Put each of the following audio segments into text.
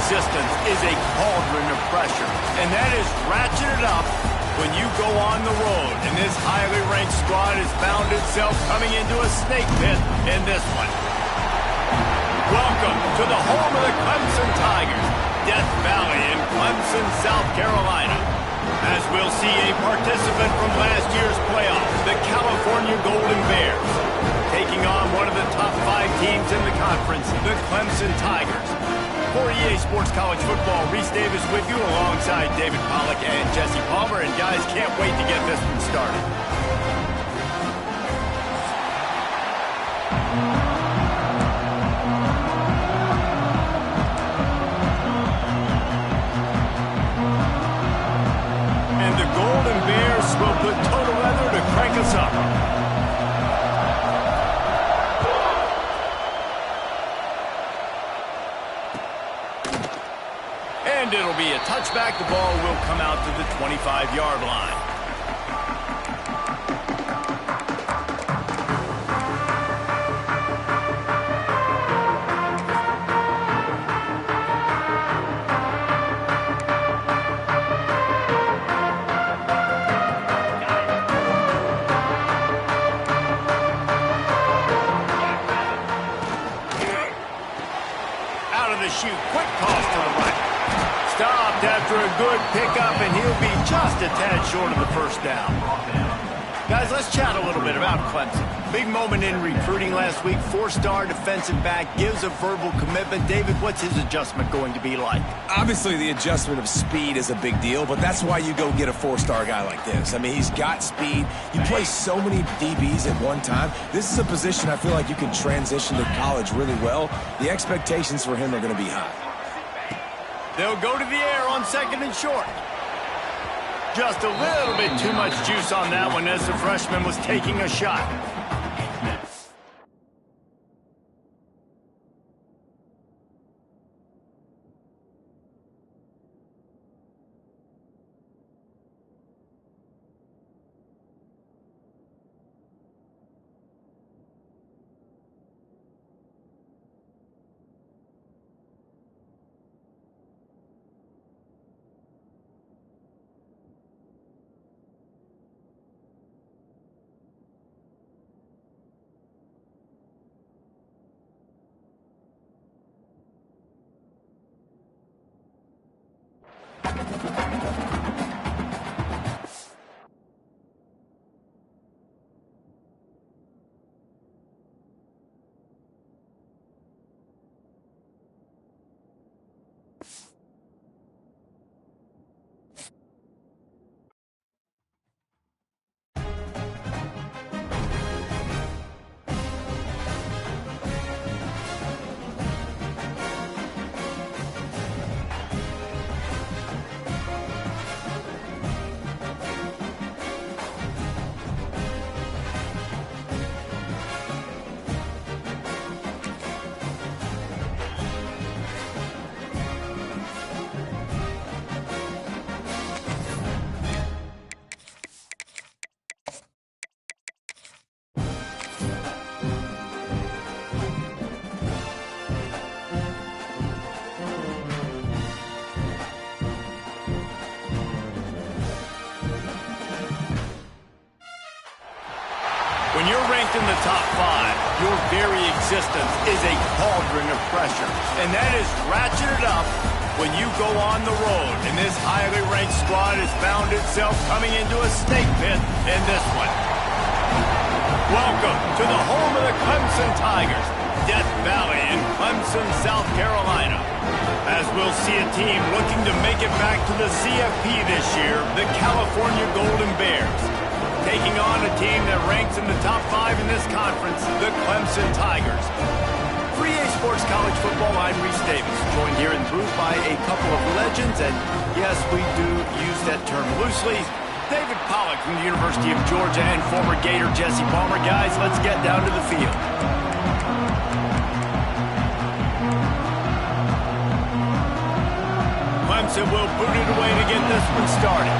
existence is a cauldron of pressure, and that is ratcheted up when you go on the road. And this highly ranked squad has found itself coming into a snake pit in this one. Welcome to the home of the Clemson Tigers, Death Valley in Clemson, South Carolina. As we'll see a participant from last year's playoffs, the California Golden Bears, taking on one of the top 5 teams in the conference, the Clemson Tigers. For EA Sports College Football, Reese Davis with you alongside David Pollack and Jesse Palmer. And guys, can't wait to get this one started. And the Golden Bears will put total leather to crank us up. And it'll be a touchback. The ball will come out to the 25-yard line. Out of the chute, quick toss to the right. Stopped after a good pickup, and he'll be just a tad short of the first down. Guys, let's chat a little bit about Clemson. Big moment in recruiting last week. 4-star defensive back, gives a verbal commitment. David, what's his adjustment going to be like? Obviously, the adjustment of speed is a big deal, but that's why you go get a 4-star guy like this. I mean, he's got speed. You play so many DBs at one time. This is a position I feel like you can transition to college really well. The expectations for him are going to be high. They'll go to the air on 2nd and short. Just a little bit too much juice on that one as the freshman was taking a shot. When you're ranked in the top 5, your very existence is a cauldron of pressure. And that is ratcheted up when you go on the road. And this highly ranked squad has found itself coming into a snake pit in this one. Welcome to the home of the Clemson Tigers, Death Valley in Clemson, South Carolina. As we'll see a team looking to make it back to the CFP this year, the California Golden Bears, taking on a team that ranks in the top 5 in this conference, the Clemson Tigers. For EA Sports College Football, I'm Reese Davis, joined here in the booth by a couple of legends, and yes, we do use that term loosely. David Pollack from the University of Georgia and former Gator Jesse Palmer. Guys, let's get down to the field. Clemson will boot it away to get this one started.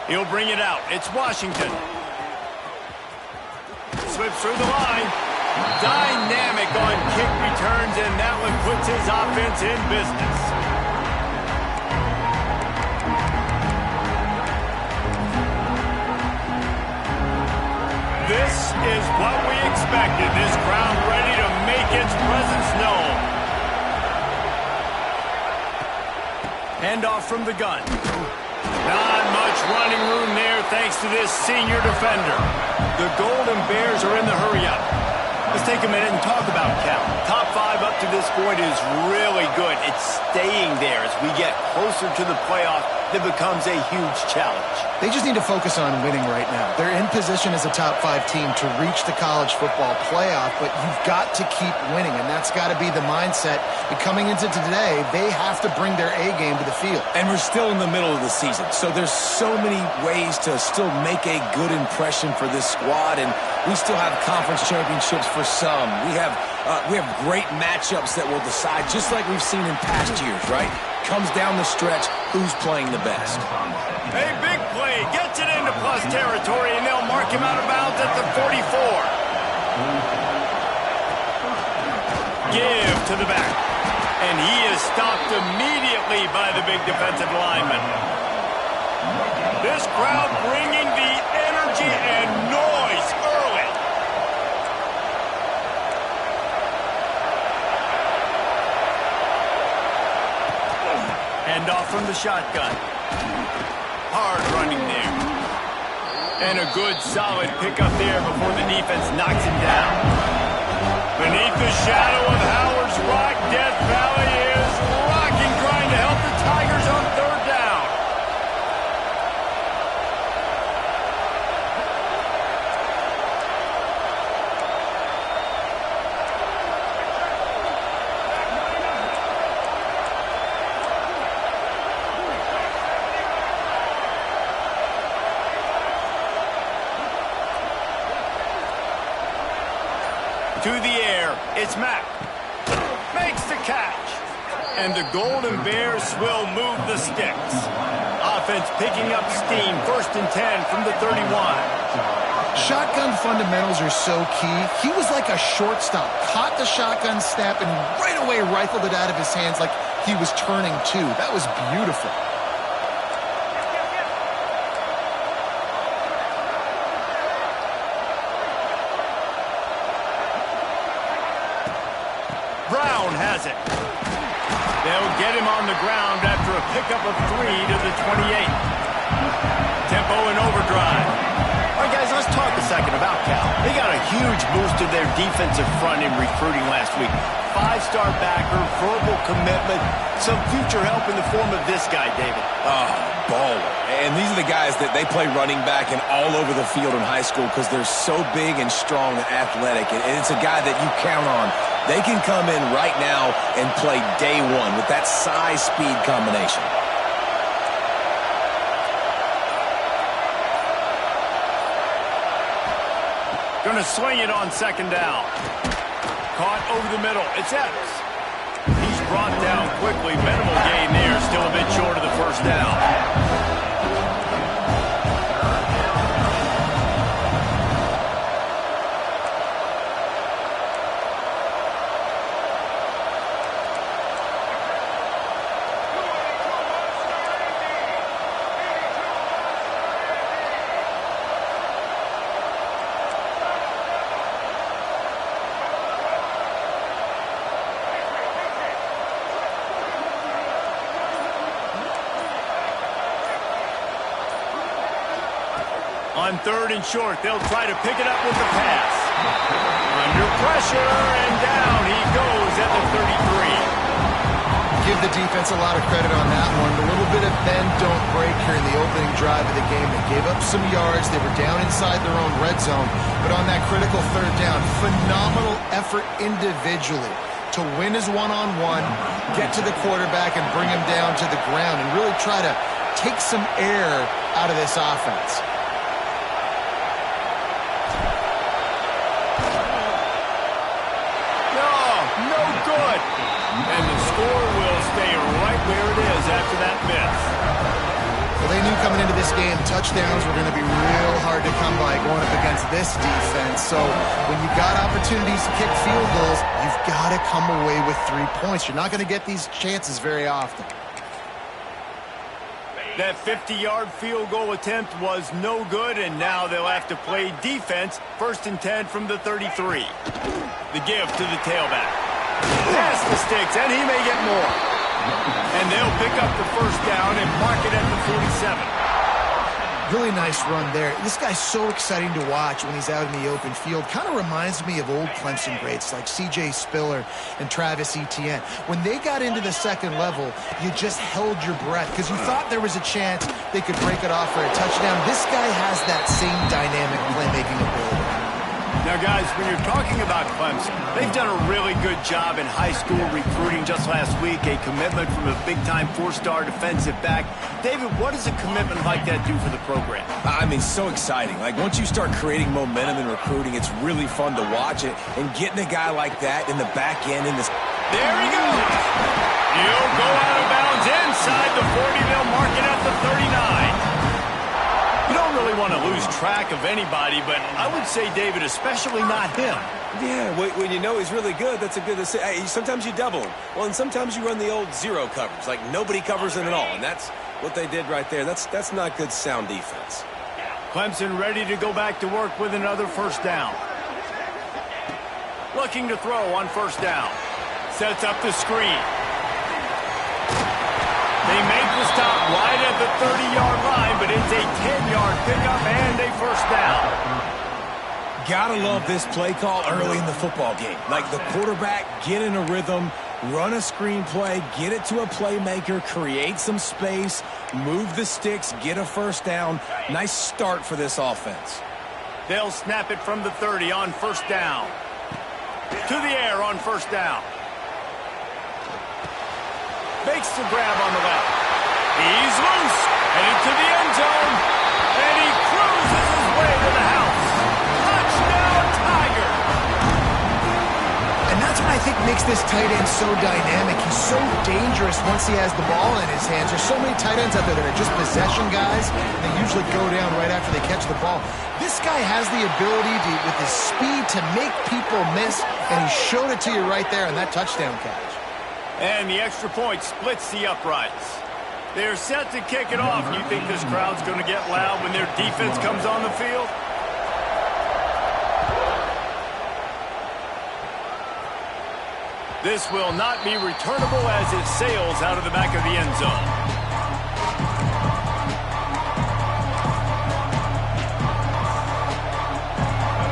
He'll bring it out. It's Washington. slips through the line. Dynamic on kick returns, and that one puts his offense in business. This is what we expected. This crowd ready to make its presence known. Handoff from the gun. Not much running room there thanks to this senior defender. The Golden Bears are in the hurry-up. Let's take a minute and talk about Cal. Top 5 up to this point is really good. It's staying there as we get closer to the playoff. That becomes a huge challenge. They just need to focus on winning right now. They're in position as a top 5 team to reach the college football playoff, but you've got to keep winning, and that's got to be the mindset. But coming into today, they have to bring their A game to the field. And we're still in the middle of the season, so there's so many ways to still make a good impression for this squad, and we still have conference championships for some. We have great matchups that will decide, just like we've seen in past years, right? Comes down the stretch, who's playing the best. A big play, gets it into plus territory, and they'll mark him out of bounds at the 44. Give to the back. And he is stopped immediately by the big defensive lineman. This crowd bringing the energy and noise early. Handoff from the shotgun. Hard running there. And a good solid pickup there before the defense knocks him down. Beneath the shadow of Howard's Rock, Death Valley is rocking, trying to help the Tigers on 3rd down. To the air, it's Mack. Makes the catch. And the Golden Bears will move the sticks. Offense picking up steam, 1st and 10 from the 31. Shotgun fundamentals are so key. He was like a shortstop. Caught the shotgun snap and right away rifled it out of his hands like he was turning two. That was beautiful. Brown has it. They'll get him on the ground after a pickup of 3 to the 28. Tempo and overdrive. All right, guys, let's talk a second about Cal. They got a huge boost to their defensive front in recruiting last week. 5-star backer, verbal commitment, some future help in the form of this guy, David. Baller. And these are the guys that they play running back and all over the field in high school because they're so big and strong and athletic. And it's a guy that you count on. They can come in right now and play day one with that size-speed combination. Going to swing it on 2nd down. Caught over the middle. It's Epps. He's brought down quickly. Minimal gain there. Still a bit short of the 1st down. On 3rd and short, they'll try to pick it up with the pass. Under pressure, and down he goes at the 33. Give the defense a lot of credit on that one. A little bit of bend, don't break here in the opening drive of the game. They gave up some yards. They were down inside their own red zone. But on that critical 3rd down, phenomenal effort individually to win his one-on-one, get to the quarterback and bring him down to the ground and really try to take some air out of this offense. Good. And the score will stay right where it is after that miss. Well, they knew coming into this game, touchdowns were going to be real hard to come by going up against this defense. So when you got opportunities to kick field goals, you've got to come away with 3 points. You're not going to get these chances very often. That 50-yard field goal attempt was no good, and now they'll have to play defense. 1st and 10 from the 33. The give to the tailback. Pass the sticks, and he may get more. And they'll pick up the 1st down and mark it at the 47. Really nice run there. This guy's so exciting to watch when he's out in the open field. Kind of reminds me of old Clemson greats like C.J. Spiller and Travis Etienne. When they got into the 2nd level, you just held your breath because you thought there was a chance they could break it off for a touchdown. This guy has that same dynamic playmaking ability. Now, guys, when you're talking about Clemson, they've done a really good job in high school recruiting. Just last week, a commitment from a big-time 4-star defensive back. David, what does a commitment like that do for the program? I mean, so exciting. Like, once you start creating momentum in recruiting, it's really fun to watch it. And getting a guy like that in the back end in this... There he goes! He'll go out of bounds inside the 40. They'll mark it at the 39. You don't really want to lose track of anybody, but I would say, David, especially not him. Yeah, when you know he's really good, that's a good... Sometimes you double him. Well, and sometimes you run the old zero coverage, like nobody covers him at all, and that's what they did right there. That's not good sound defense. Clemson ready to go back to work with another 1st down. Looking to throw on 1st down. Sets up the screen. They make the stop right at the 30-yard line, but it's a 10-yard pickup and a 1st down. Gotta love this play call early in the football game. Like the quarterback, get in a rhythm, run a screen play, get it to a playmaker, create some space, move the sticks, get a 1st down. Nice start for this offense. They'll snap it from the 30 on 1st down. To the air on 1st down. Makes the grab on the left. He's loose, headed to the end zone, and he cruises his way to the house. Touchdown, Tiger! And that's what I think makes this tight end so dynamic. He's so dangerous once he has the ball in his hands. There's so many tight ends out there that are just possession guys. They usually go down right after they catch the ball. This guy has the ability to, with his speed, to make people miss, and he showed it to you right there in that touchdown catch. And the extra point splits the uprights. They're set to kick it off. You think this crowd's going to get loud when their defense comes on the field? This will not be returnable as it sails out of the back of the end zone.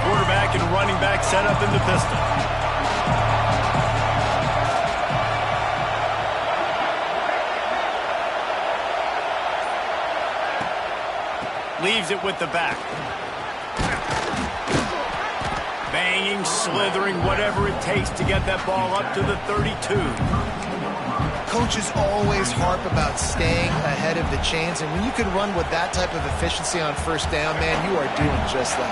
Quarterback and running back set up in the pistol. Leaves it with the back. Banging, slithering, whatever it takes to get that ball up to the 32. Coaches always harp about staying ahead of the chains, and when you can run with that type of efficiency on 1st down, man, you are doing just that.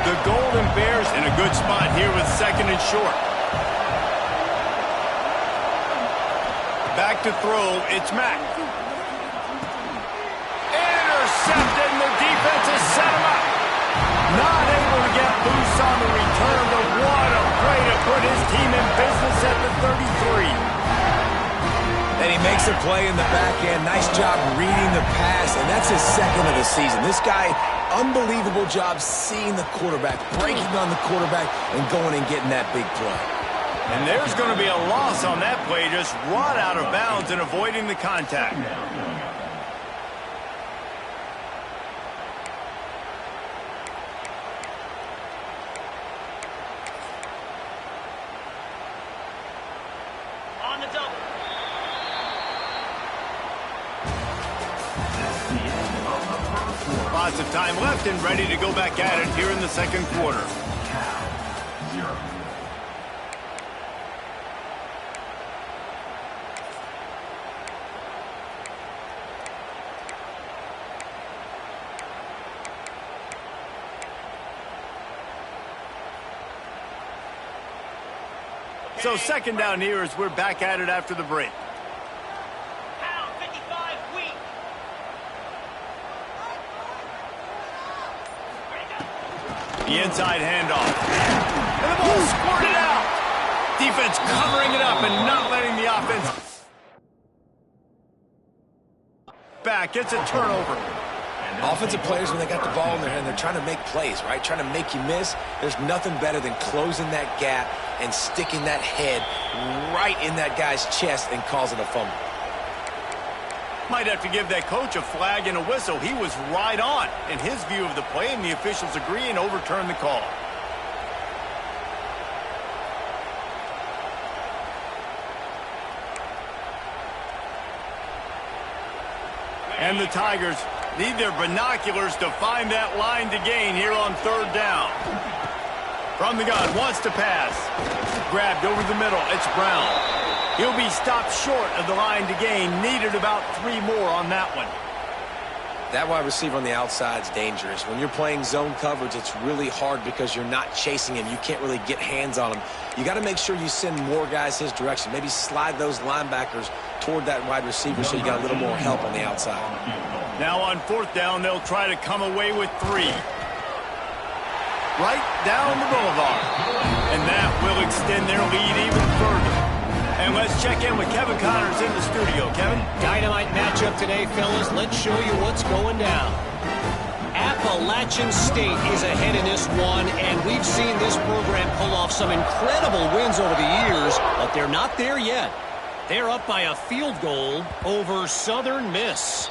The Golden Bears in a good spot here with 2nd and short. Back to throw, it's Mack. Intercepted, and the defense has set him up. Not able to get loose on the return, but what a play to put his team in business at the 33. And he makes a play in the back end. Nice job reading the pass, and that's his 2nd of the season. This guy, unbelievable job seeing the quarterback, breaking on the quarterback, and going and getting that big play. And there's going to be a loss on that play, just run out of bounds and avoiding the contact. On the double. Lots of time left and ready to go back at it here in the 2nd quarter. So 2nd down here as we're back at it after the break. The inside handoff. And the ball squirted out. Defense covering it up and not letting the offense back. It's a turnover. Offensive players, when they got the ball in their hand, they're trying to make plays, right? Trying to make you miss. There's nothing better than closing that gap and sticking that head right in that guy's chest and causing a fumble. Might have to give that coach a flag and a whistle. He was right on in his view of the play, and the officials agree and overturn the call. And the Tigers need their binoculars to find that line to gain here on third down. From the gun, wants to pass. Grabbed over the middle, it's Brown. He'll be stopped short of the line to gain. Needed about 3 more on that one. That wide receiver on the outside is dangerous. When you're playing zone coverage, it's really hard because you're not chasing him. You can't really get hands on him. You got to make sure you send more guys his direction. Maybe slide those linebackers toward that wide receiver so you got a little more help on the outside. Now on fourth down, they'll try to come away with 3. Right down the boulevard. And that will extend their lead even further. And let's check in with Kevin Connors in the studio. Kevin? Dynamite matchup today, fellas. Let's show you what's going down. Appalachian State is ahead in this one, and we've seen this program pull off some incredible wins over the years, but they're not there yet. They're up by a field goal over Southern Miss.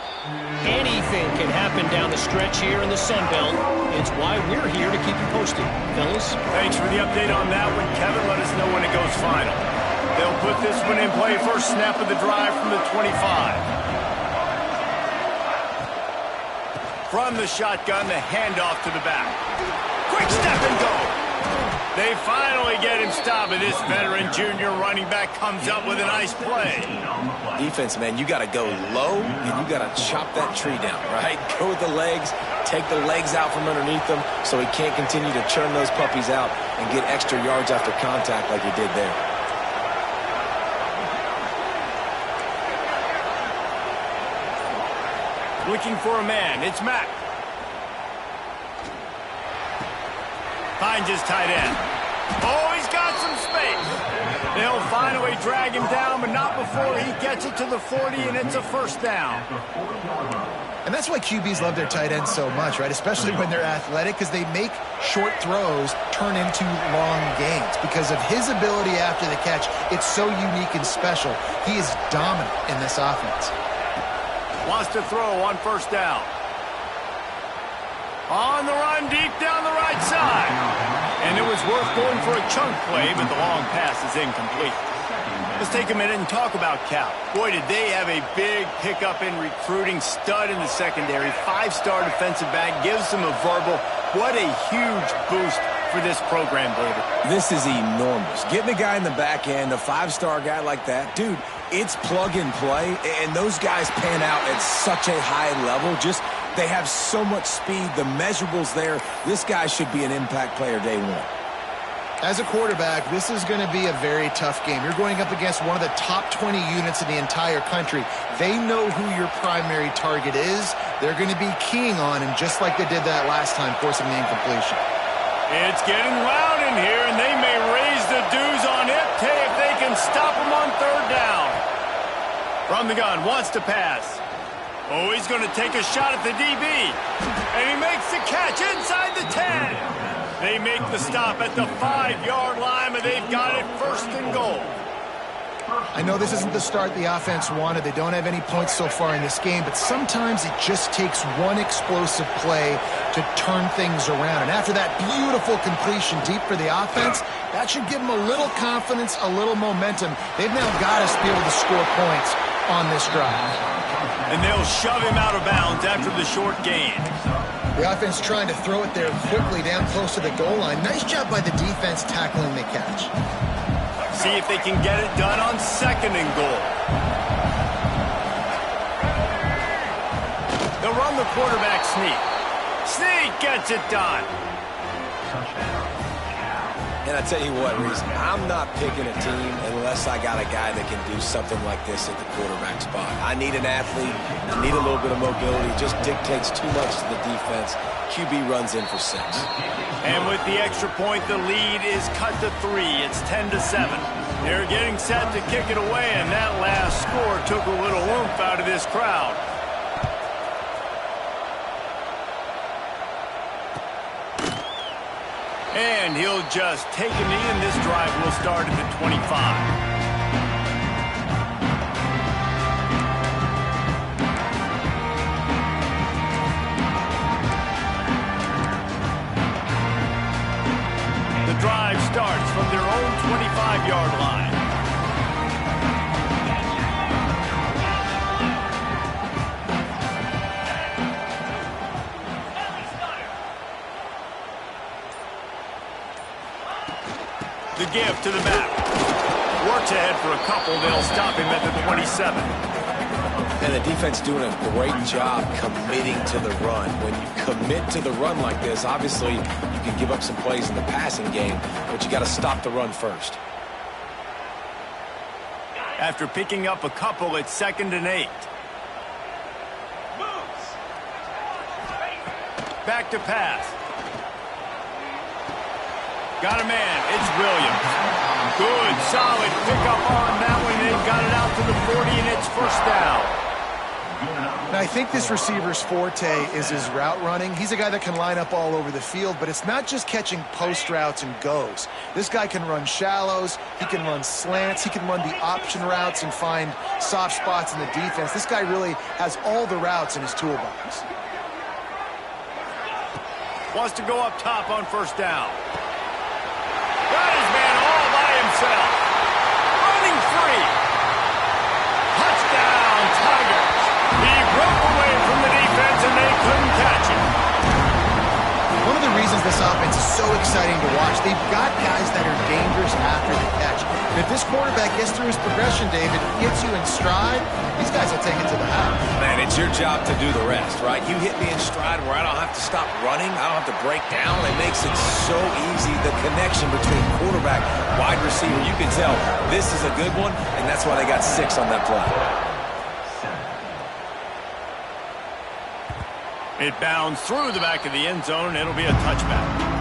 Anything can happen down the stretch here in the Sun Belt. It's why we're here to keep you posted, fellas. Thanks for the update on that one, Kevin. Let us know when it goes final. They'll put this one in play. First snap of the drive from the 25. From the shotgun, the handoff to the back. Quick step and go. They finally get him stopped, and this veteran junior running back comes up with a nice play. Defense, man, you got to go low, and you got to chop that tree down, right? Go with the legs, take the legs out from underneath them so he can't continue to churn those puppies out and get extra yards after contact like he did there. Looking for a man. It's Mack. Finds his tight end. Oh, he's got some space. They'll finally drag him down, but not before he gets it to the 40, and it's a first down. And that's why QBs love their tight ends so much, right? Especially when they're athletic, because they make short throws turn into long gains. Because of his ability after the catch, it's so unique and special. He is dominant in this offense. Wants to throw on first down. On the run, deep down the right side. And it was worth going for a chunk play, but the long pass is incomplete. Let's take a minute and talk about Cal. Boy, did they have a big pickup in recruiting. Stud in the secondary. 5-star defensive back. Gives them a verbal. What a huge boost for this program, David. This is enormous. Getting a guy in the back end, a 5-star guy like that, dude, it's plug and play, and those guys pan out at such a high level. Just, they have so much speed. The measurables there. This guy should be an impact player day one. As a quarterback, this is going to be a very tough game. You're going up against one of the top 20 units in the entire country. They know who your primary target is. They're going to be keying on him, just like they did that last time, forcing the incompletion. It's getting loud in here, and they may raise the dues on it. Hey, if they can stop him on third down. From the gun, wants to pass. Oh, he's going to take a shot at the DB. And he makes the catch inside the 10. They make the stop at the 5-yard line, but they've got it first and goal. I know this isn't the start the offense wanted. They don't have any points so far in this game, but sometimes it just takes one explosive play to turn things around. And after that beautiful completion deep for the offense, that should give them a little confidence, a little momentum. They've now got to be able to score points on this drive. And they'll shove him out of bounds after the short gain. The offense trying to throw it there quickly down close to the goal line. Nice job by the defense tackling the catch. See if they can get it done on second and goal. They'll run the quarterback sneak. Sneak gets it done. And I tell you what, Reese, I'm not picking a team unless I got a guy that can do something like this at the quarterback spot. I need an athlete. I need a little bit of mobility. Just dictates too much to the defense. QB runs in for 6. And with the extra point, the lead is cut to 3. It's 10-7. They're getting set to kick it away, and that last score took a little oomph out of this crowd. And he'll just take a knee, and this drive will start at the 25. The drive starts from their own 25-yard line. The give to the back. Works ahead for a couple. They'll stop him at the 27. And the defense doing a great job committing to the run. When you commit to the run like this, obviously you can give up some plays in the passing game, but you got to stop the run first. After picking up a couple, it's 2nd and 8. Back to pass. Got a man. It's Williams. Good, solid pickup on that one. They've got it out to the 40, and it's 1st down. Now, I think this receiver's forte is his route running. He's a guy that can line up all over the field, but it's not just catching post routes and goes. This guy can run shallows. He can run slants. He can run the option routes and find soft spots in the defense. This guy really has all the routes in his toolbox. Wants to go up top on 1st down. Got his man all by himself. Running free. Touchdown, Tigers. He broke away from the defense, and they couldn't catch him. One of the reasons this offense is so exciting to watch, they've got guys that are dangerous after the catch. And if this quarterback gets through his progression, David, gets you in stride, these guys will take it to the house. Man, it's your job to do the rest, right? You hit me in stride where I don't have to stop running. I don't have to break down. It makes it so easy. The connection between quarterback, wide receiver, you can tell this is a good one, and that's why they got 6 on that play. It bounds through the back of the end zone, and it'll be a touchback.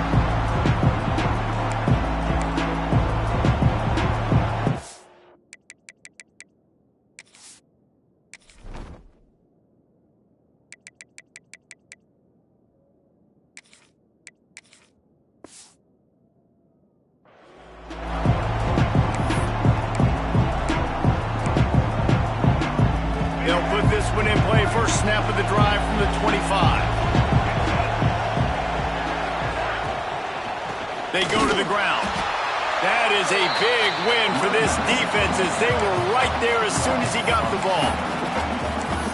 They'll put this one in play. First snap of the drive from the 25. They go to the ground. That is a big win for this defense as they were right there as soon as he got the ball.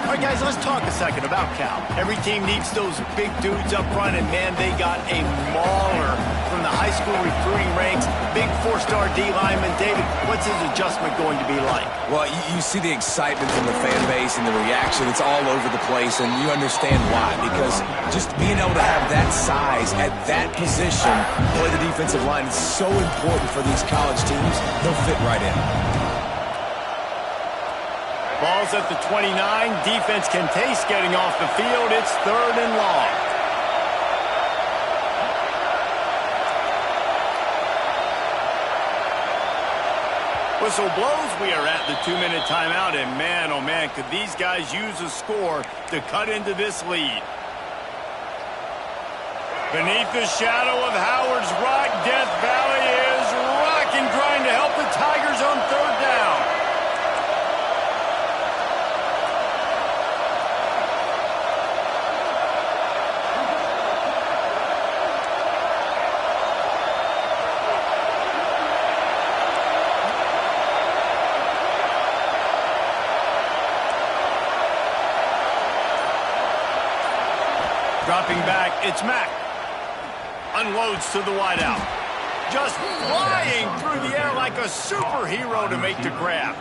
All right, guys, let's talk a second about Cal. Every team needs those big dudes up front, and, man, they got a mauler from the high school recruiting ranks. Big 4-star D lineman. David, what's his adjustment going to be like? Well, you see the excitement from the fan base and the reaction. It's all over the place, and you understand why. Because just being able to have that size at that position, play the defensive line, is so important for these college teams. They'll fit right in. Ball's at the 29. Defense can taste getting off the field. It's 3rd and long. Whistle blows. We are at the 2-minute timeout, and man, oh man, could these guys use a score to cut into this lead. Beneath the shadow of Howard's Rock, Death Valley is rocking, trying to help the Tigers on 3rd down. Dropping back, it's Mack. Unloads to the wideout. Just flying through the air like a superhero to make the grab.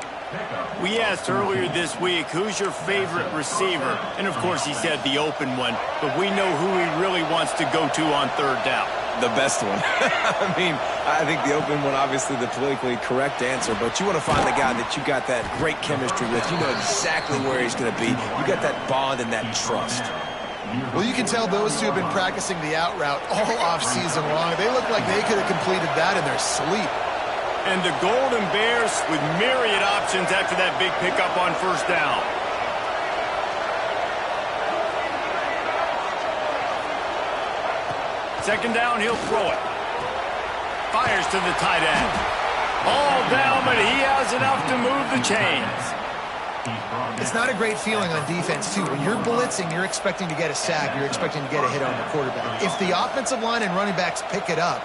We asked earlier this week, who's your favorite receiver? And, of course, he said the open one. But we know who he really wants to go to on 3rd down. The best one. I mean, I think the open one, obviously the politically correct answer, but you want to find the guy that you got that great chemistry with. You know exactly where he's going to be. You got that bond and that trust. Well, you can tell those two have been practicing the out route all off-season long. They look like they could have completed that in their sleep. And the Golden Bears with myriad options after that big pickup on first down. Second down, he'll throw it. Fires to the tight end. All down, but he has enough to move the chains. It's not a great feeling on defense, too. When you're blitzing, you're expecting to get a sack. You're expecting to get a hit on the quarterback. If the offensive line and running backs pick it up,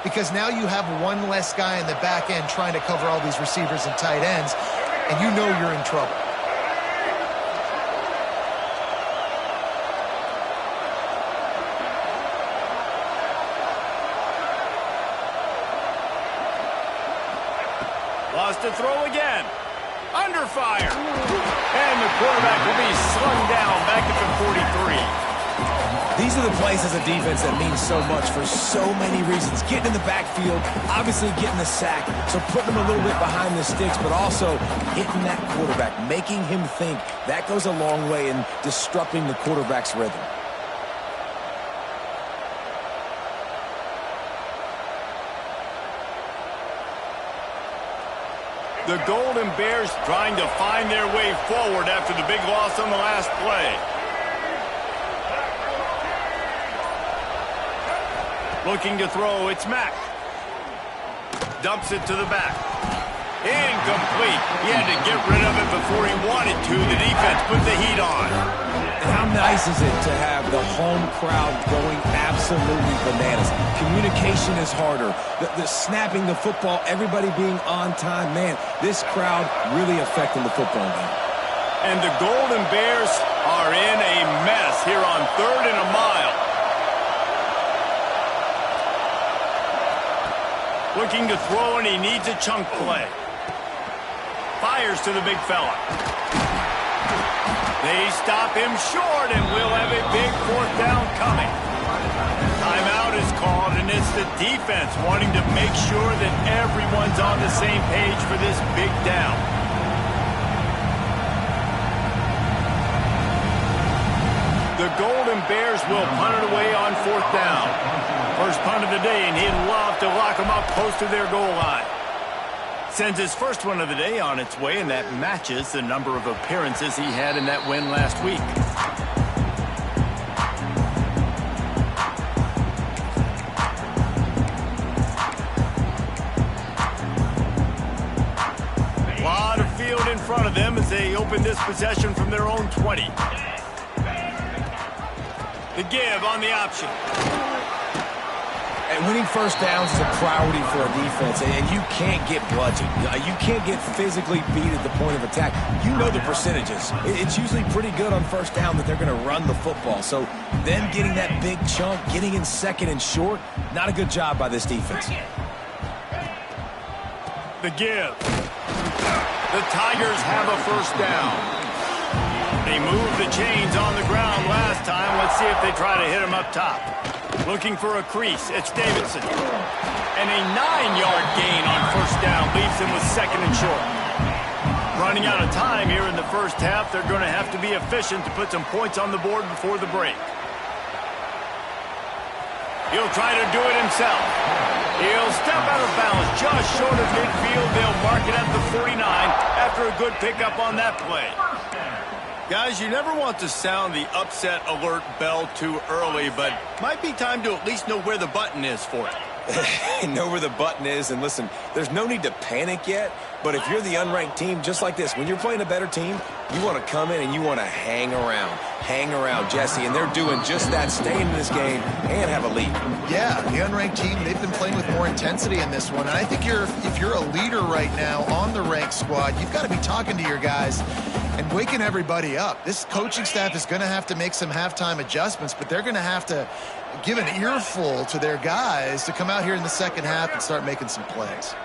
because now you have one less guy in the back end trying to cover all these receivers and tight ends, and you know you're in trouble. Lost to throw again. Under fire. And the quarterback will be slung down back at the 43. These are the plays as a defense that mean so much for so many reasons. Getting in the backfield, obviously getting the sack, so putting them a little bit behind the sticks, but also hitting that quarterback, making him think. That goes a long way in disrupting the quarterback's rhythm. The Golden Bears trying to find their way forward after the big loss on the last play. Looking to throw, it's Mack. Dumps it to the back. Incomplete. He had to get rid of it before he wanted to. The defense put the heat on. And how nice is it to have the home crowd going absolutely bananas? Communication is harder. The snapping the football, everybody being on time. Man, this crowd really affecting the football game. And the Golden Bears are in a mess here on 3rd and a mile. Looking to throw, and he needs a chunk play. Fires to the big fella. They stop him short, and we'll have a big 4th down coming. Timeout is called, and it's the defense wanting to make sure that everyone's on the same page for this big down. The Golden Bears will punt it away on 4th down. First punt of the day, and he'd love to lock them up close to their goal line. Sends his first one of the day on its way, and that matches the number of appearances he had in that win last week. A lot of field in front of them as they open this possession from their own 20. The give on the option. And winning first downs is a priority for a defense, and you can't get bludgeoned. You can't get physically beat at the point of attack. You know the percentages. It's usually pretty good on first down that they're going to run the football. So them getting that big chunk, getting in second and short, not a good job by this defense. The give. The Tigers have a first down. They moved the chains on the ground last time. Let's see if they try to hit him up top. Looking for a crease. It's Davidson. And a 9-yard gain on first down leaves him with second and short. Running out of time here in the first half. They're going to have to be efficient to put some points on the board before the break. He'll try to do it himself. He'll step out of bounds just short of midfield. They'll mark it at the 49 after a good pickup on that play. Guys, you never want to sound the upset alert bell too early, but might be time to at least know where the button is for it. Know where the button is, and listen, there's no need to panic yet, but if you're the unranked team, just like this, when you're playing a better team, you want to come in and you want to hang around, Jesse, and they're doing just that, staying in this game and have a lead. Yeah, the unranked team, they've been playing with more intensity in this one, and I think if you're a leader right now on the ranked squad, you've got to be talking to your guys and waking everybody up. This coaching staff is going to have to make some halftime adjustments, but they're going to have to give an earful to their guys to come out here in the second half and start making some plays.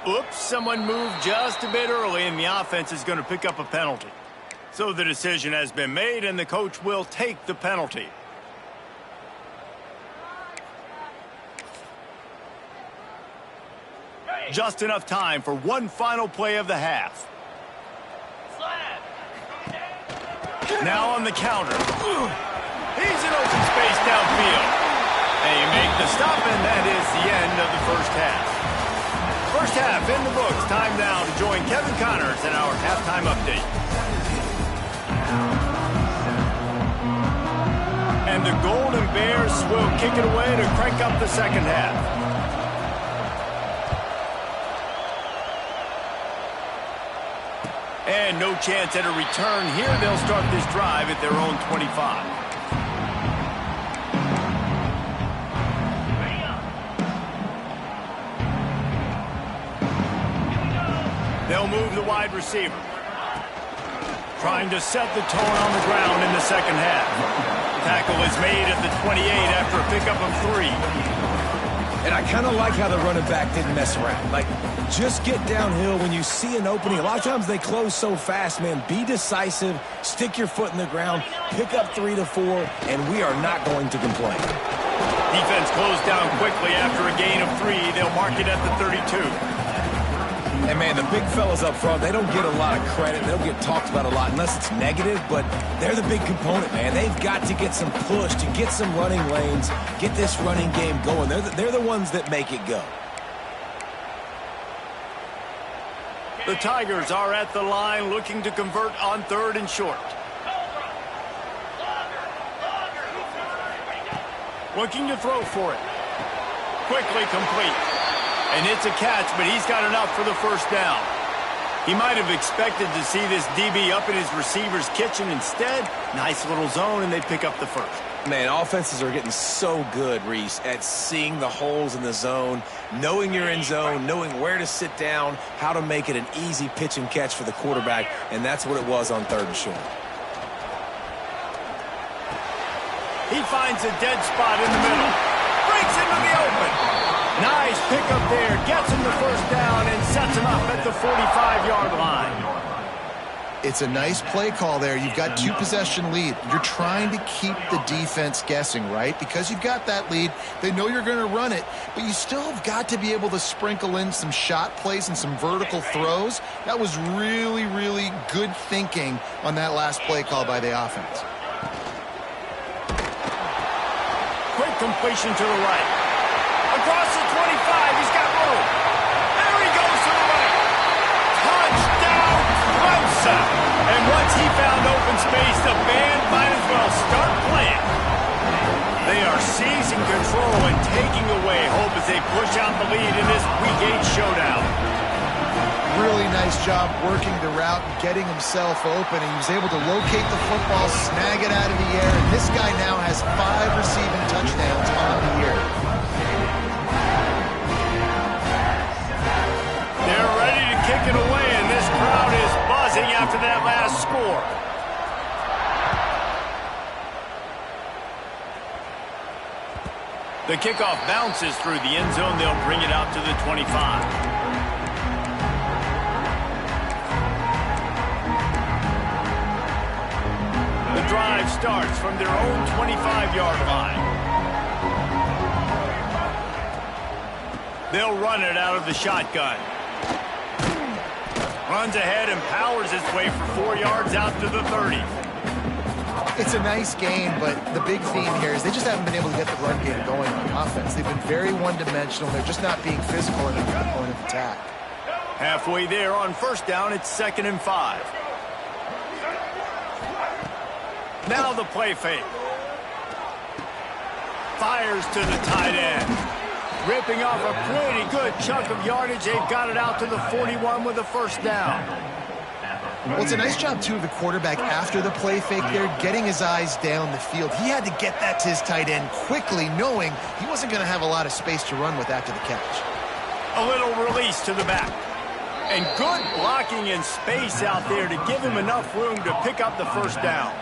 Oops, someone moved just a bit early, and the offense is going to pick up a penalty. So the decision has been made, and the coach will take the penalty. Just enough time for one final play of the half. Now on the counter. He's in open space downfield. They make the stop, and that is the end of the first half. First half in the books. Time now to join Kevin Connors in our halftime update. And the Golden Bears will kick it away to crank up the second half. And no chance at a return here. They'll start this drive at their own 25. They'll move the wide receiver. Trying to set the tone on the ground in the second half. Tackle is made at the 28 after a pickup of 3. And I kind of like how the running back didn't mess around. Like, just get downhill when you see an opening. A lot of times they close so fast, man. Be decisive, stick your foot in the ground, pick up 3 to 4, and we are not going to complain. Defense closed down quickly after a gain of 3. They'll mark it at the 32. And, man, the big fellas up front, they don't get a lot of credit. They don't get talked about a lot unless it's negative, but they're the big component, man. They've got to get some push, to get some running lanes, get this running game going. They're the ones that make it go. The Tigers are at the line looking to convert on 3rd and short. Looking to throw for it. Quickly complete. And it's a catch, but he's got enough for the first down. He might have expected to see this DB up in his receiver's kitchen. Instead, nice little zone, and they pick up the first. Man, offenses are getting so good, Reese, at seeing the holes in the zone, knowing you're in zone, knowing where to sit down, how to make it an easy pitch and catch for the quarterback, and that's what it was on 3rd and short. He finds a dead spot in the middle. Breaks into the open. Nice pickup there. Gets him the first down and sets him up at the 45-yard line. It's a nice play call there. You've got 2-possession lead. You're trying to keep the defense guessing, right? Because you've got that lead. They know you're going to run it, but you still have got to be able to sprinkle in some shot plays and some vertical throws. That was really, really good thinking on that last play call by the offense. Quick completion to the right. Across the 25, he's got room. There he goes to the right. Touchdown, Clemson. And once he found open space, the band might as well start playing. They are seizing control and taking away hope as they push out the lead in this Week 8 showdown. Really nice job working the route and getting himself open. And he was able to locate the football, snag it out of the air. And this guy now has 5 receiving touchdowns on the year. They're ready to kick it away, and this crowd is buzzing after that last score. The kickoff bounces through the end zone. They'll bring it out to the 25. The drive starts from their own 25-yard line. They'll run it out of the shotgun. Runs ahead and powers his way for 4 yards out to the 30. It's a nice game, but the big theme here is they just haven't been able to get the run game going on offense. They've been very one-dimensional. They're just not being physical enough at the point of attack. Halfway there on first down, it's 2nd and 5. Now the play fake. Fires to the tight end. Ripping off a pretty good chunk of yardage. They've got it out to the 41 with a first down. Well, it's a nice job, too, of the quarterback after the play fake there, getting his eyes down the field. He had to get that to his tight end quickly, knowing he wasn't going to have a lot of space to run with after the catch. A little release to the back. And good blocking in space out there to give him enough room to pick up the first down.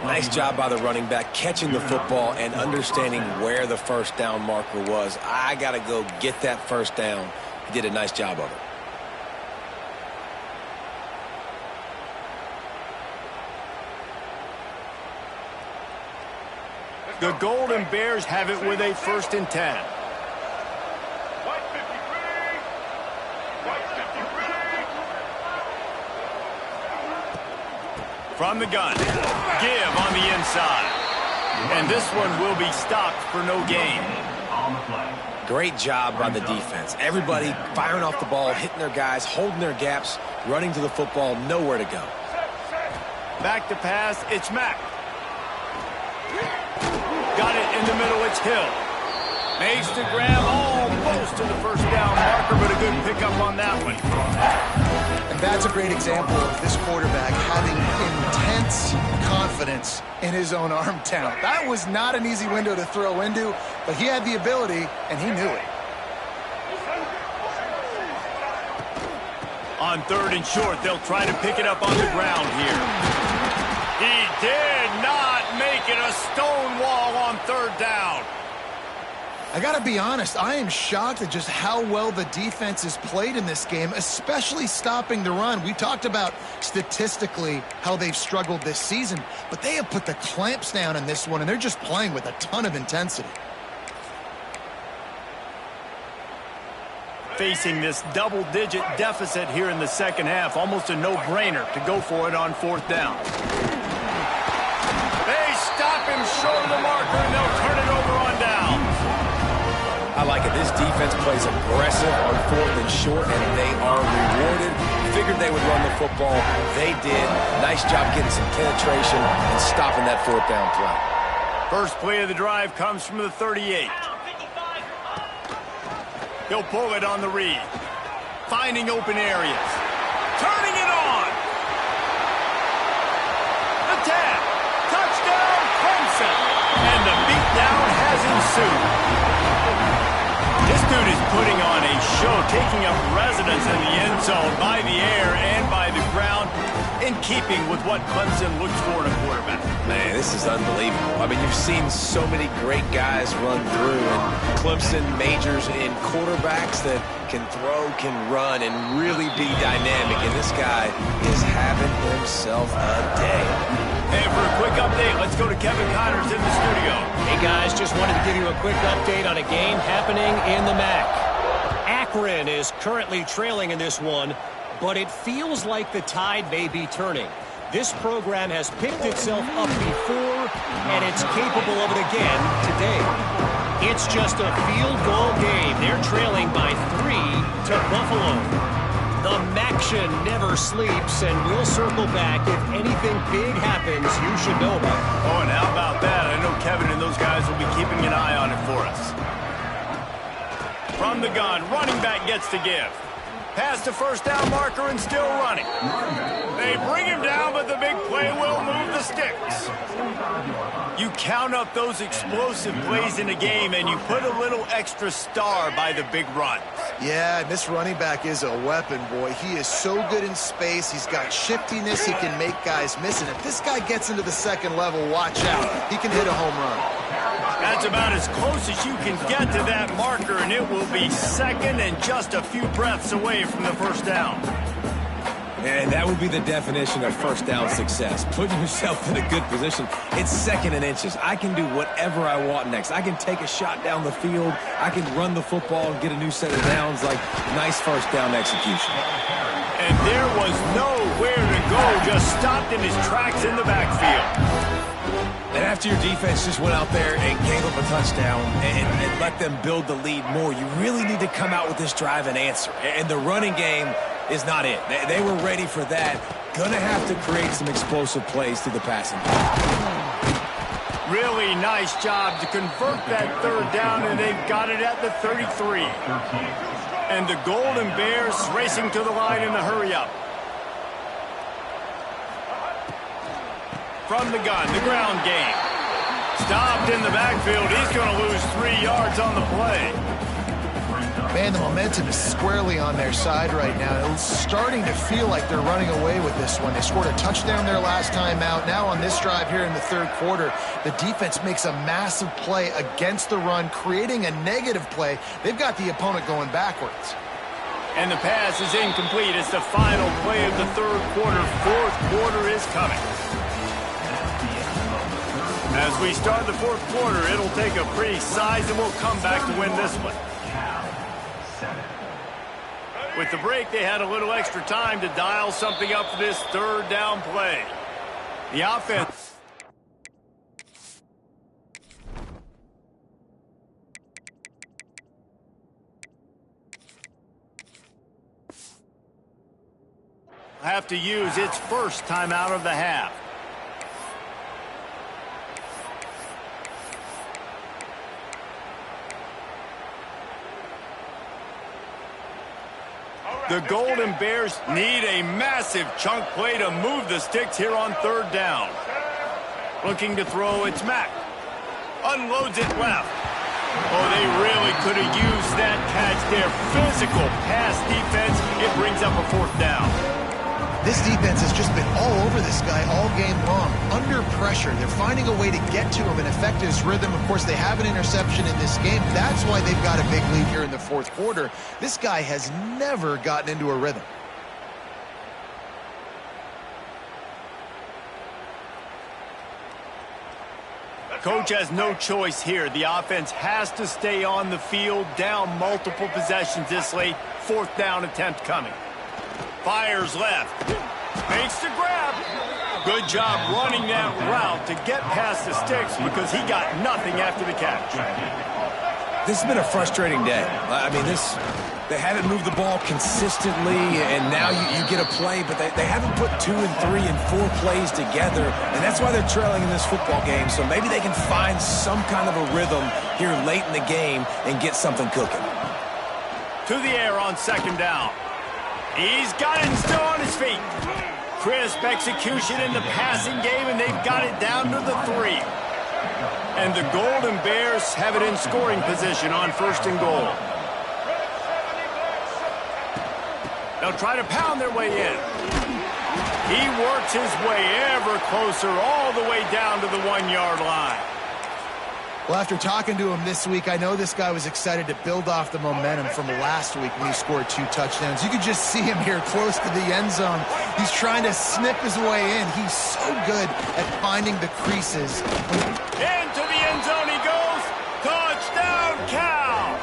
Nice job by the running back catching the football and understanding where the first down marker was. I got to go get that first down. He did a nice job of it. The Golden Bears have it with a 1st and 10. From the gun, give on the inside. And this one will be stopped for no gain. Great job by the defense. Everybody firing off the ball, hitting their guys, holding their gaps, running to the football, nowhere to go. Back to pass, it's Mack. Got it in the middle, it's Hill. Makes the grab almost to the 1st down marker, but a good pickup on that one. And that's a great example of this quarterback having intense confidence in his own arm talent. That was not an easy window to throw into, but he had the ability, and he knew it. On 3rd and short, they'll try to pick it up on the ground here. He did not make it a stone wall on 3rd down. I got to be honest, I am shocked at just how well the defense has played in this game, especially stopping the run. We talked about statistically how they've struggled this season, but they have put the clamps down in this one, and they're just playing with a ton of intensity. Facing this double-digit deficit here in the 2nd half, almost a no-brainer to go for it on 4th down. They stop him short of the marker, and they'll turn it over on downs. I like it. This defense plays aggressive on 4th and short, and they are rewarded. Figured they would run the football. They did. Nice job getting some penetration and stopping that 4th down play. First play of the drive comes from the 38. He'll pull it on the read. Finding open areas. Turning it on. The tap. Touchdown, Clemson. And the beatdown has ensued. This dude is putting on a show, taking up residence in the end zone by the air and by the ground, in keeping with what Clemson looks for in a quarterback. Man, this is unbelievable. I mean, you've seen so many great guys run through, and Clemson majors in quarterbacks that can throw, can run, and really be dynamic, and this guy is having himself a day. And for a quick update, let's go to Kevin Connors in the studio. Hey, guys, just wanted to give you a quick update on a game happening in the MAC. Akron is currently trailing in this one, but it feels like the tide may be turning. This program has picked itself up before, and it's capable of it again today. It's just a field goal game. They're trailing by 3 to Buffalo. The Maction never sleeps, and we'll circle back. If anything big happens, you should know about it. Oh, and how about that? I know Kevin and those guys will be keeping an eye on it for us. From the gun, running back gets the give. Past the 1st down marker and still running. They bring him down, but the big play will move the sticks. You count up those explosive plays in a game, and you put a little extra star by the big runs. Yeah, and this running back is a weapon, boy. He is so good in space. He's got shiftiness. He can make guys miss. And if this guy gets into the 2nd level, watch out. He can hit a home run. That's about as close as you can get to that marker, and it will be 2nd and just a few breaths away from the 1st down. And that would be the definition of 1st down success. Putting yourself in a good position. It's 2nd and inches. I can do whatever I want next. I can take a shot down the field. I can run the football and get a new set of downs. Like, nice 1st down execution. And there was nowhere to go. Just stopped in his tracks in the backfield. And after your defense just went out there and gave up a touchdown and let them build the lead more, you really need to come out with this drive and answer. And the running game is not it. They were ready for that. Gonna have to create some explosive plays through the passing game. Really nice job to convert that 3rd down, and they've got it at the 33. And the Golden Bears racing to the line in the hurry-up. From the gun, the ground game. Stopped in the backfield. He's going to lose 3 yards on the play. Man, the momentum is squarely on their side right now. It's starting to feel like they're running away with this one. They scored a touchdown their last time out. Now on this drive here in the 3rd quarter, the defense makes a massive play against the run, creating a negative play. They've got the opponent going backwards. And the pass is incomplete. It's the final play of the third quarter. Fourth quarter is coming. As we start the fourth quarter, it'll take a pretty sizable comeback to win this one. With the break, they had a little extra time to dial something up for this third down play. The offense. Have to use its first timeout of the half. The Golden Bears need a massive chunk play to move the sticks here on third down. Looking to throw, it's Mack. Unloads it left. Oh, they really could have used that catch there. Physical pass defense. It brings up a fourth down. This defense has just been all over this guy all game long. Under pressure, they're finding a way to get to him and affect his rhythm. Of course, they have an interception in this game. That's why they've got a big lead here in the fourth quarter. This guy has never gotten into a rhythm. Coach has no choice here. The offense has to stay on the field, down multiple possessions this late. Fourth down attempt coming. Fires left. Makes the grab. Good job running that route to get past the sticks because he got nothing after the catch. This has been a frustrating day. I mean, they haven't moved the ball consistently, and now you get a play, but they haven't put 2 and 3 and 4 plays together, and that's why they're trailing in this football game. So maybe they can find some kind of a rhythm here late in the game and get something cooking. To the air on second down. He's got it and still on his feet. Crisp execution in the passing game, and they've got it down to the 3. And the Golden Bears have it in scoring position on first and goal. They'll try to pound their way in. He works his way ever closer all the way down to the 1-yard line. Well, after talking to him this week, I know this guy was excited to build off the momentum from last week when he scored 2 touchdowns. You could just see him here close to the end zone. He's trying to snip his way in. He's so good at finding the creases. Into the end zone he goes. Touchdown, Cal!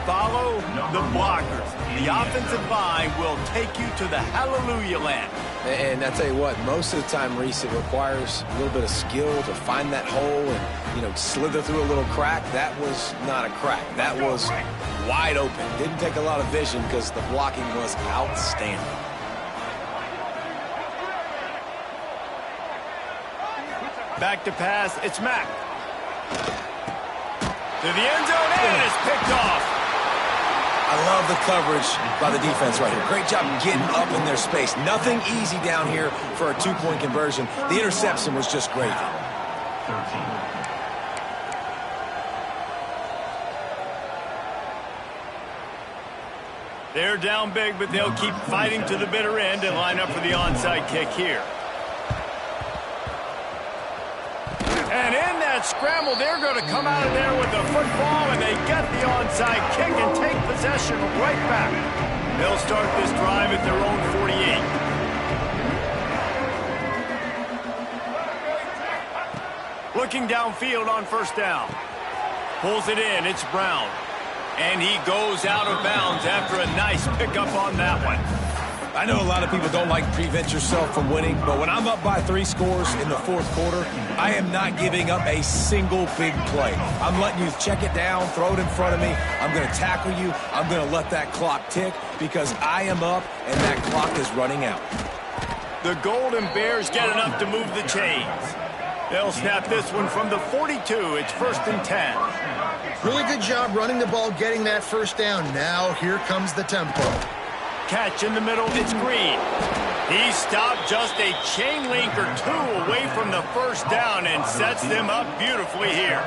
Follow the blockers. The offensive line will take you to the hallelujah land. And I tell you what, most of the time, Reese, it requires a little bit of skill to find that hole and, slither through a little crack. That was not a crack. That was wide open. Didn't take a lot of vision because the blocking was outstanding. Back to pass, it's Mack. To the end zone, and it's picked off. I love the coverage by the defense right here. Great job getting up in their space. Nothing easy down here for a 2-point conversion. The interception was just great. They're down big, but they'll keep fighting to the bitter end and line up for the onside kick here. And in that scramble, they're going to come out of there with the football, and they get the onside kick and take possession right back. They'll start this drive at their own 48. Looking downfield on first down. Pulls it in. It's Brown. And he goes out of bounds after a nice pickup on that one. I know a lot of people don't like to prevent yourself from winning, but when I'm up by 3 scores in the fourth quarter, I am not giving up a single big play. I'm letting you check it down, throw it in front of me. I'm going to tackle you. I'm going to let that clock tick because I am up and that clock is running out. The Golden Bears get enough to move the chains. They'll snap this one from the 42. It's first and 10. Really good job running the ball, getting that first down. Now here comes the tempo. Catch in the middle, it's Green. He stopped just a chain link or 2 away from the first down and sets them up beautifully here.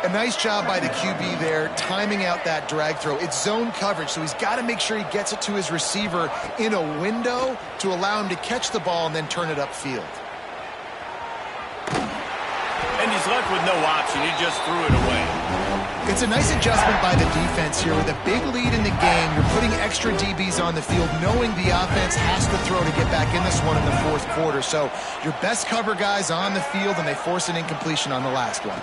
A nice job by the QB there, timing out that drag throw. It's zone coverage, so he's got to make sure he gets it to his receiver in a window to allow him to catch the ball and then turn it upfield. And he's left with no option. He just threw it away. It's a nice adjustment by the defense here. With a big lead in the game, you're putting extra DBs on the field, knowing the offense has to throw to get back in this one in the fourth quarter. So your best cover guys on the field, and they force an incompletion on the last one.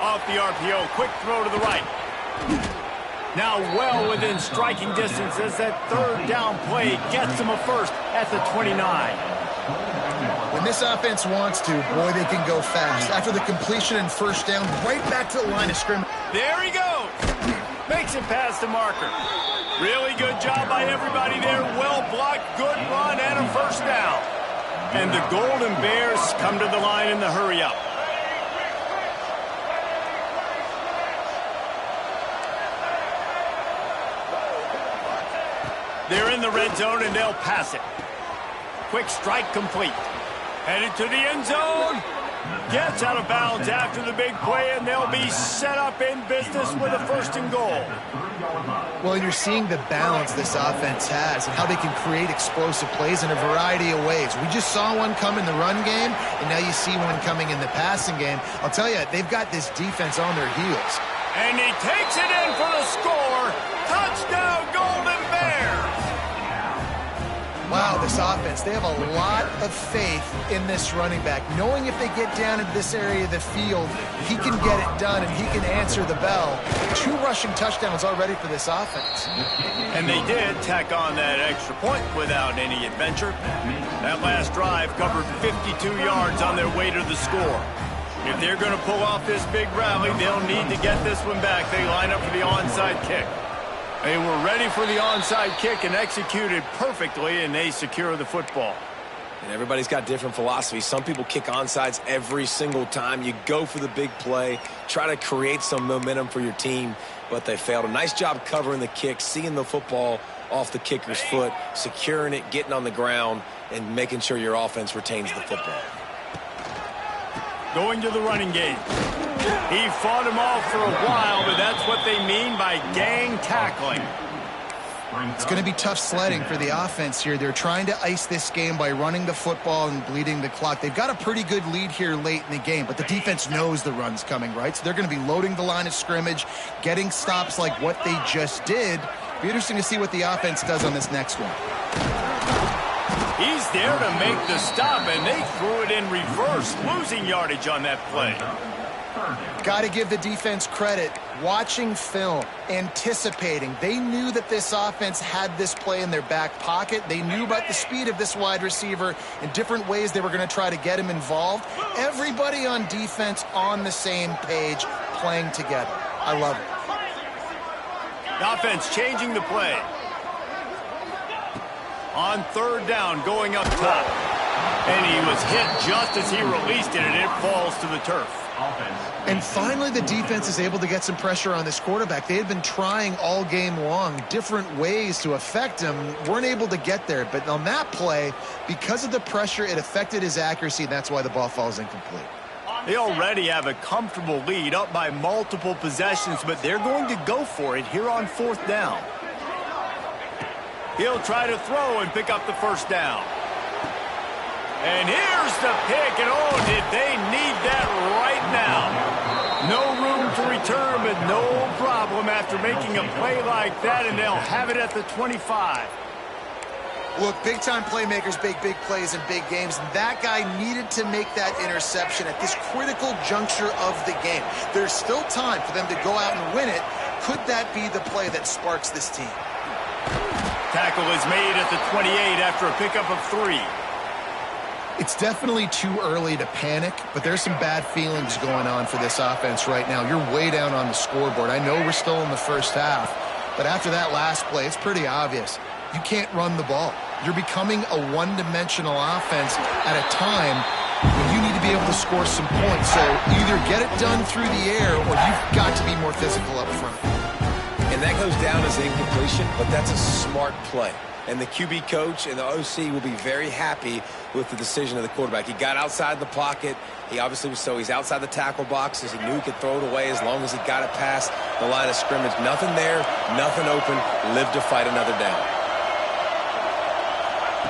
Off the RPO, quick throw to the right. Now well within striking distance as that third down play gets them a first at the 29. When this offense wants to, boy, they can go fast. After the completion and first down, right back to the line of scrimmage. There he goes. Makes it past the marker. Really good job by everybody there. Well blocked, good run, and a first down. And the Golden Bears come to the line in the hurry-up. They're in the red zone, and they'll pass it. Quick strike complete. Headed to the end zone. Gets out of bounds after the big play, and they'll be set up in business with a first and goal. Well, you're seeing the balance this offense has and how they can create explosive plays in a variety of ways. We just saw one come in the run game, and now you see one coming in the passing game. I'll tell you, they've got this defense on their heels. And he takes it in for the score. Touchdown, Golden Bears. Wow, this offense, they have a lot of faith in this running back, knowing if they get down into this area of the field, he can get it done and he can answer the bell. 2 rushing touchdowns already for this offense. And they did tack on that extra point without any adventure. That last drive covered 52 yards on their way to the score. If they're going to pull off this big rally, they'll need to get this one back. They line up for the onside kick. They were ready for the onside kick and executed perfectly, and they secure the football. And everybody's got different philosophies. Some people kick onside every single time. You go for the big play, try to create some momentum for your team, but they failed. A nice job covering the kick, seeing the football off the kicker's foot, securing it, getting on the ground, and making sure your offense retains the football. Going to the running game. He fought him off for a while, but that's what they mean by gang tackling. It's going to be tough sledding for the offense here. They're trying to ice this game by running the football and bleeding the clock. They've got a pretty good lead here late in the game, but the defense knows the run's coming, right? So they're going to be loading the line of scrimmage, getting stops like what they just did. Be interesting to see what the offense does on this next one. He's there to make the stop, and they threw it in reverse, losing yardage on that play. Got to give the defense credit. Watching film, anticipating. They knew that this offense had this play in their back pocket. They knew about the speed of this wide receiver and different ways they were going to try to get him involved. Everybody on defense on the same page, playing together. I love it. The offense changing the play. On third down, going up top. And he was hit just as he released it, and it falls to the turf. And finally, the defense is able to get some pressure on this quarterback. They had been trying all game long different ways to affect him, weren't able to get there. But on that play, because of the pressure, it affected his accuracy, and that's why the ball falls incomplete. They already have a comfortable lead, up by multiple possessions, but they're going to go for it here on fourth down. He'll try to throw and pick up the first down. And here's the pick, and oh, did they need that right now. No room to return, but no problem after making a play like that, and they'll have it at the 25. Look, big-time playmakers make big plays in big games, and that guy needed to make that interception at this critical juncture of the game. There's still time for them to go out and win it. Could that be the play that sparks this team? Tackle is made at the 28 after a pickup of 3. It's definitely too early to panic, but there's some bad feelings going on for this offense right now. You're way down on the scoreboard. I know we're still in the first half, but after that last play, it's pretty obvious. You can't run the ball. You're becoming a one-dimensional offense at a time when you need to be able to score some points. So either get it done through the air or you've got to be more physical up front. And that goes down as incompletion, but that's a smart play. And the QB coach and the OC will be very happy with the decision of the quarterback. He got outside the pocket. He obviously was he's outside the tackle boxes. He knew he could throw it away as long as he got it past the line of scrimmage. Nothing there, nothing open. Live to fight another down.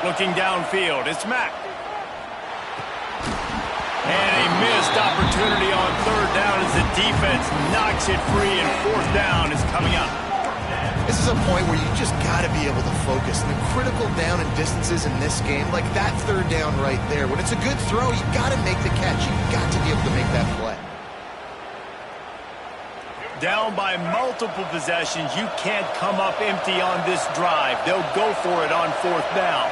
Looking downfield, it's Mack. And opportunity on third down as the defense knocks it free, and fourth down is coming up. This is a point where you just got to be able to focus. The critical down and distances in this game, like that third down right there, when it's a good throw, you got to make the catch. You got to be able to make that play. Down by multiple possessions, you can't come up empty on this drive. They'll go for it on fourth down.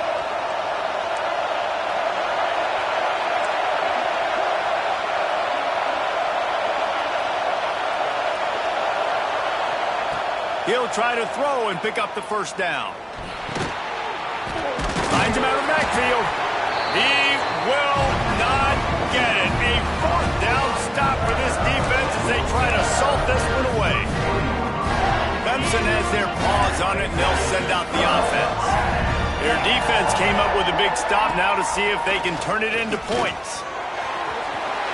He'll try to throw and pick up the first down. Finds him out of the backfield. He will not get it. A fourth down stop for this defense as they try to salt this one away. Clemson has their paws on it, and they'll send out the offense. Their defense came up with a big stop now to see if they can turn it into points.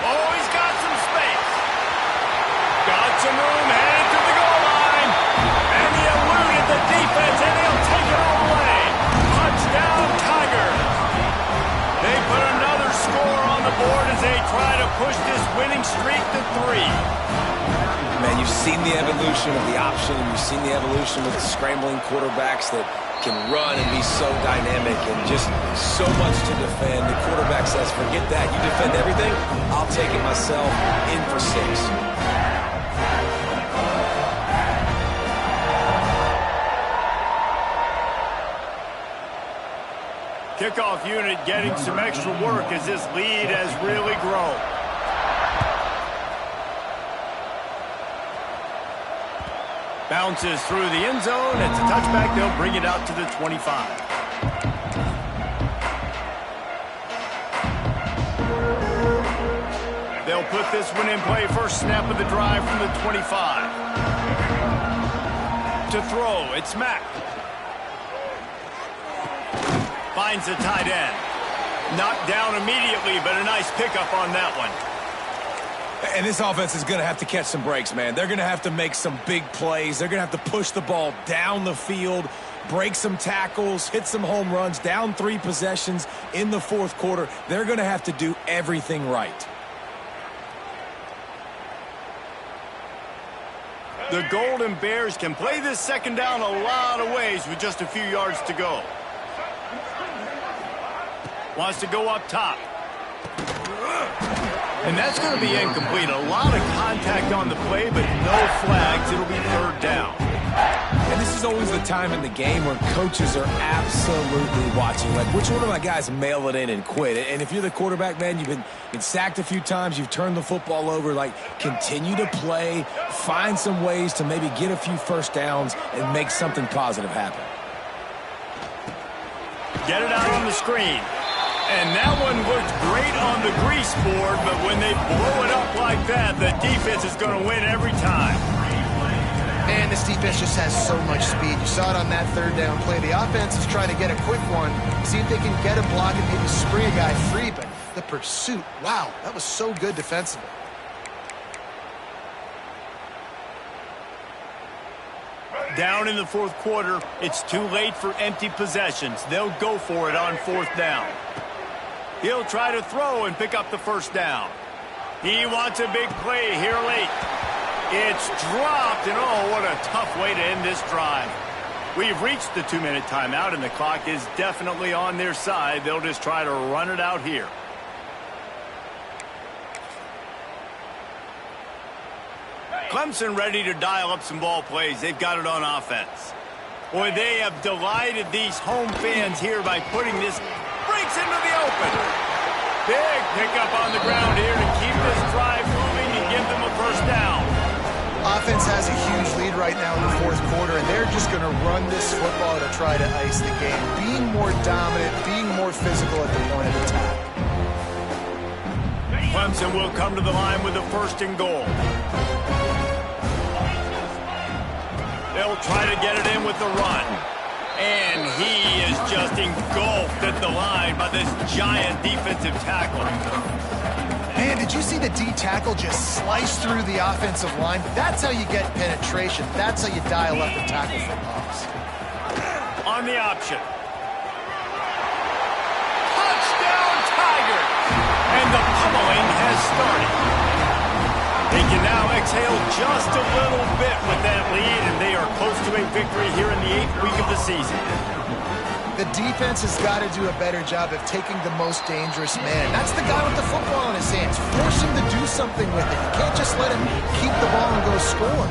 Oh, he's got some space. Got some room, headed to the goal line. And he eluded the defense, and he'll take it all the way. Touchdown, Tigers. They put another score on the board as they try to push this winning streak to 3. Man, you've seen the evolution of the option, and you've seen the evolution with the scrambling quarterbacks that can run and be so dynamic and just so much to defend. The quarterback says, forget that. You defend everything, I'll take it myself. In for 6. Kickoff unit getting some extra work as this lead has really grown. Bounces through the end zone. It's a touchback. They'll bring it out to the 25. They'll put this one in play. First snap of the drive from the 25. To throw, it's Mack. Finds the tight end. Knocked down immediately, but a nice pickup on that one. And this offense is going to have to catch some breaks, man. They're going to have to make some big plays. They're going to have to push the ball down the field, break some tackles, hit some home runs, down 3 possessions in the fourth quarter. They're going to have to do everything right. The Golden Bears can play this second down a lot of ways with just a few yards to go. Wants to go up top. And that's going to be incomplete. A lot of contact on the play, but no flags. It'll be third down. And this is always the time in the game where coaches are absolutely watching. Like, which one of my guys mail it in and quit? And if you're the quarterback, man, you've been sacked a few times. You've turned the football over. Like, continue to play. Find some ways to maybe get a few first downs and make something positive happen. Get it out on the screen. And that one looked great on the grease board, but when they blow it up like that, the defense is going to win every time. Man, this defense just has so much speed. You saw it on that third down play. The offense is trying to get a quick one, see if they can get a block and maybe spring a guy free, but the pursuit, wow, that was so good defensively. Down in the fourth quarter, it's too late for empty possessions. They'll go for it on fourth down. He'll try to throw and pick up the first down. He wants a big play here late. It's dropped, and oh, what a tough way to end this drive. We've reached the 2-minute timeout, and the clock is definitely on their side. They'll just try to run it out here. Clemson ready to dial up some ball plays. They've got it on offense. Boy, they have delighted these home fans here by putting this breaks into the open. Big pickup on the ground here to keep this drive moving and give them a first down. Offense has a huge lead right now in the fourth quarter, and they're just going to run this football to try to ice the game. Being more dominant, being more physical at the point of attack. Clemson will come to the line with a first and goal. They'll try to get it in with the run. And he is just engulfed at the line by this giant defensive tackle. Man, did you see the D tackle just slice through the offensive line? That's how you get penetration. That's how you dial up the tackle for loss. On the option. Touchdown, Tigers! And the pummeling has started. They can now exhale just a little bit with that lead, and they are close to a victory here in the 8th week of the season. The defense has got to do a better job of taking the most dangerous man. That's the guy with the football in his hands. Force him to do something with it. You can't just let him keep the ball and go score.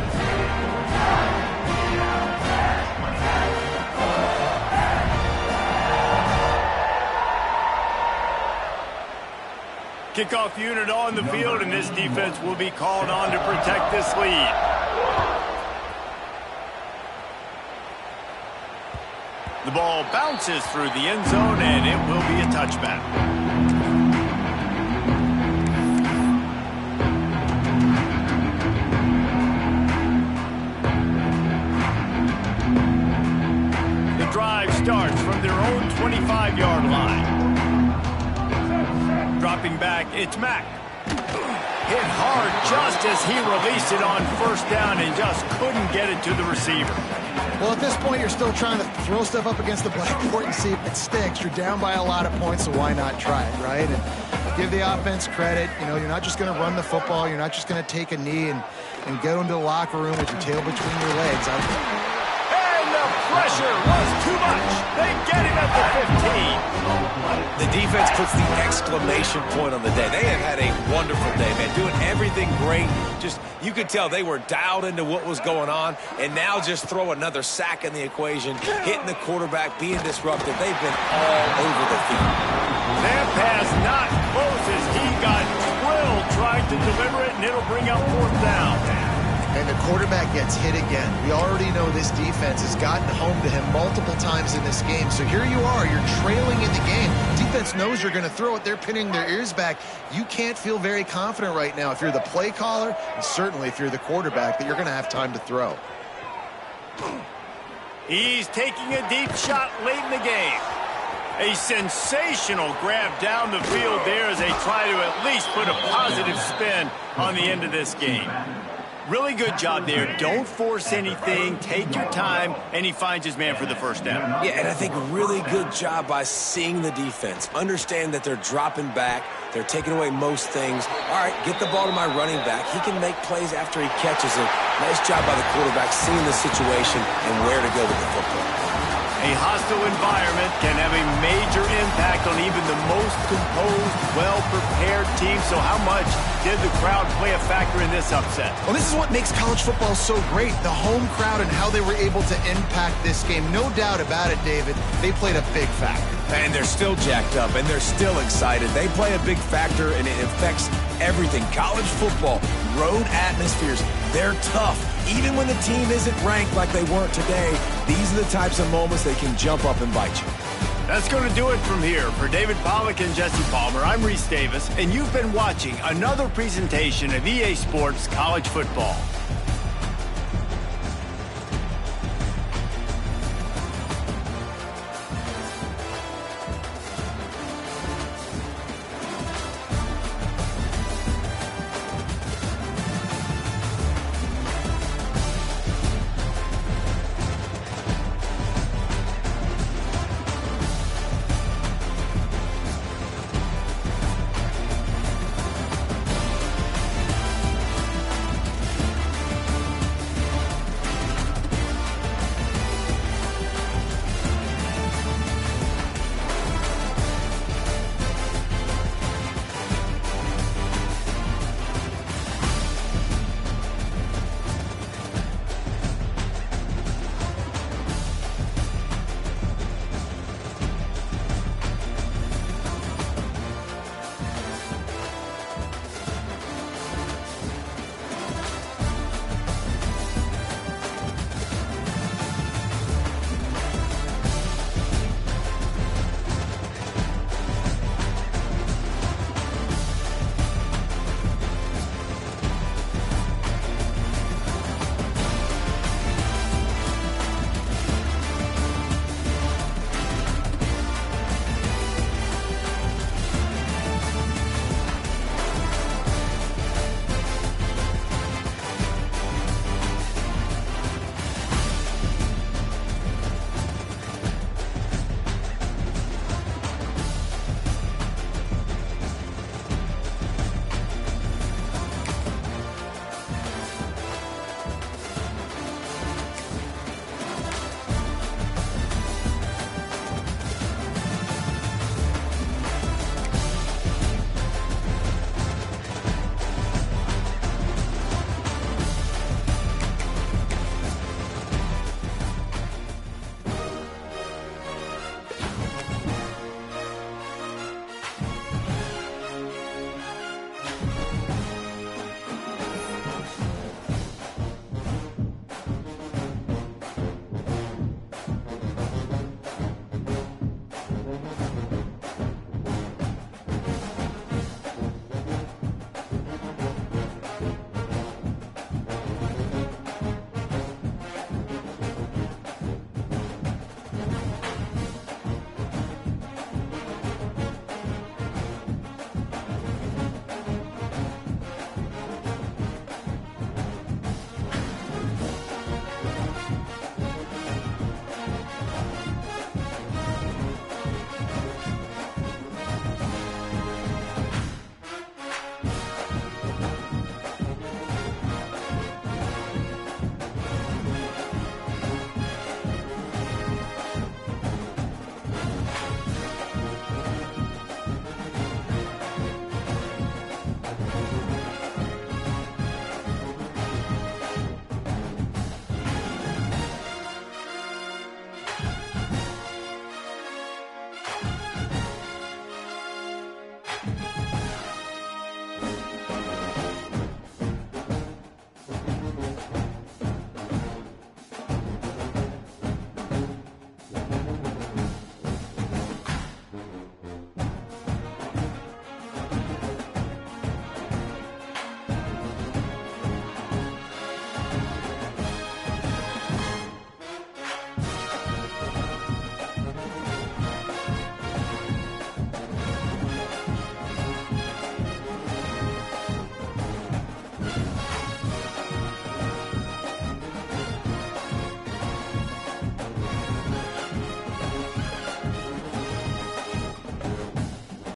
Kickoff unit on the field, and this defense will be called on to protect this lead. The ball bounces through the end zone, and it will be a touchback. The drive starts from their own 25-yard line. Dropping back, it's Mack. Hit hard just as he released it on first down and just couldn't get it to the receiver. Well, at this point, you're still trying to throw stuff up against the blackboard and see if it sticks. You're down by a lot of points, so why not try it, right? And give the offense credit. You know, you're not just going to run the football. You're not just going to take a knee and go into the locker room with your tail between your legs. And the pressure was too much. They get him at the 15. The defense puts the exclamation point on the day. They have had a wonderful day, man, doing everything great. Just, you could tell they were dialed into what was going on, and now just throw another sack in the equation, hitting the quarterback, being disruptive. They've been all over the field. That pass not close as he got drilled trying to deliver it, and it'll bring up 4th down. And the quarterback gets hit again. We already know this defense has gotten home to him multiple times in this game. So here you are, you're trailing in the game. Defense knows you're going to throw it. They're pinning their ears back. You can't feel very confident right now if you're the play caller, and certainly if you're the quarterback, that you're going to have time to throw. He's taking a deep shot late in the game. A sensational grab down the field there as they try to at least put a positive spin on the end of this game. Really good job there. Don't force anything. Take your time, and he finds his man for the first down. Yeah, and I think really good job by seeing the defense. Understand that they're dropping back. They're taking away most things. All right, get the ball to my running back. He can make plays after he catches it. Nice job by the quarterback seeing the situation and where to go with the football. A hostile environment can have a major impact on even the most composed, well-prepared team. So how much did the crowd play a factor in this upset? Well, this is what makes college football so great, the home crowd and how they were able to impact this game. No doubt about it, David. They played a big factor. And they're still jacked up, and they're still excited. They play a big factor, and it affects everything. College football, road atmospheres, they're tough. Even when the team isn't ranked like they weren't today, these are the types of moments they can jump up and bite you. That's going to do it from here. For David Pollack and Jesse Palmer, I'm Reese Davis, and you've been watching another presentation of EA Sports College Football.